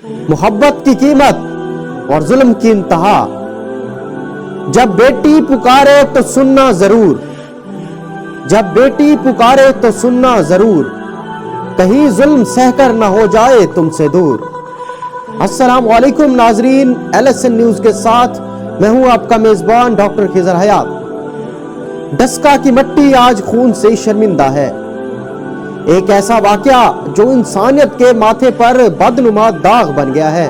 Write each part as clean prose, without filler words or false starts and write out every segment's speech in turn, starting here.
मोहब्बत की कीमत और जुल्म की इंतहा। जब बेटी पुकारे तो सुनना जरूर, जब बेटी पुकारे तो सुनना जरूर, कहीं जुल्म सहकर न हो जाए तुमसे दूर। अस्सलाम वालेकुम नाजरीन, LSN न्यूज के साथ मैं हूं आपका मेजबान डॉक्टर खिजर हयात। डस्का की मट्टी आज खून से शर्मिंदा है। एक ऐसा वाकया जो इंसानियत के माथे पर बदनुमा दाग बन गया है।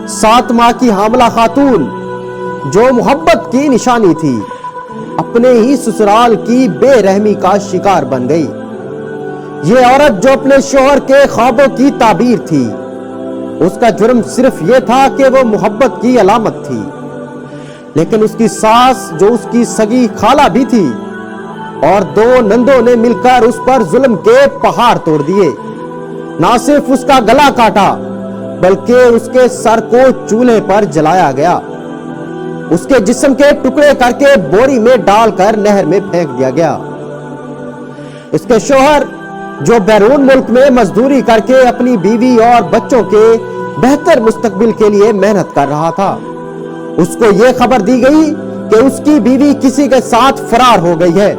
7 माह की हामला खातून जो मोहब्बत की निशानी थी, अपने ही ससुराल की बेरहमी का शिकार बन गई। ये औरत जो अपने शोहर के ख्वाबों की ताबीर थी, उसका जुर्म सिर्फ ये था कि वो मोहब्बत की अलामत थी। लेकिन उसकी सास जो उसकी सगी खाला भी थी और 2 नंदों ने मिलकर उस पर जुल्म के पहाड़ तोड़ दिए। ना सिर्फ उसका गला काटा बल्कि उसके सर को चूल्हे पर जलाया गया। उसके जिस्म के टुकड़े करके बोरी में डालकर नहर में फेंक दिया गया। इसके शोहर जो बैरून मुल्क में मजदूरी करके अपनी बीवी और बच्चों के बेहतर मुस्तकबिल के लिए मेहनत कर रहा था, उसको यह खबर दी गई कि उसकी बीवी किसी के साथ फरार हो गई है।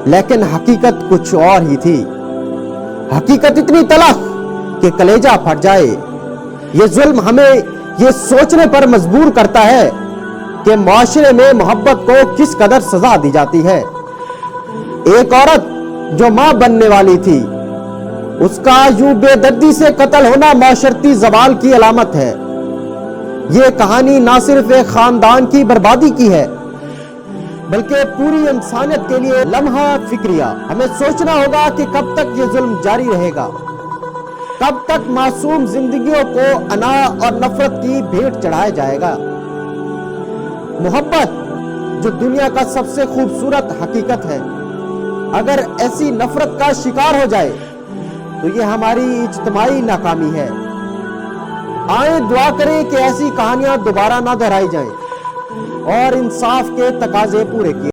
लेकिन हकीकत कुछ और ही थी। हकीकत इतनी तलख कि कलेजा फट जाए। ये जुल्म हमें ये सोचने पर मजबूर करता है कि माशरे में मोहब्बत को किस कदर सजा दी जाती है। एक औरत जो मां बनने वाली थी, उसका यूं बेदर्दी से कत्ल होना माशरती जवाल की अलामत है। ये कहानी ना सिर्फ एक खानदान की बर्बादी की है बल्कि पूरी इंसानियत के लिए लम्हा फिक्रिया। हमें सोचना होगा कि कब तक ये जुल्म जारी रहेगा, कब तक मासूम जिंदगियों को अना और नफरत की भेंट चढ़ाया जाएगा। मोहब्बत जो दुनिया का सबसे खूबसूरत हकीकत है, अगर ऐसी नफरत का शिकार हो जाए तो ये हमारी इज्तिमाई नाकामी है। आए दुआ करें कि ऐसी कहानियां दोबारा ना दोहराई जाएं और इंसाफ के तकाजे पूरे किए।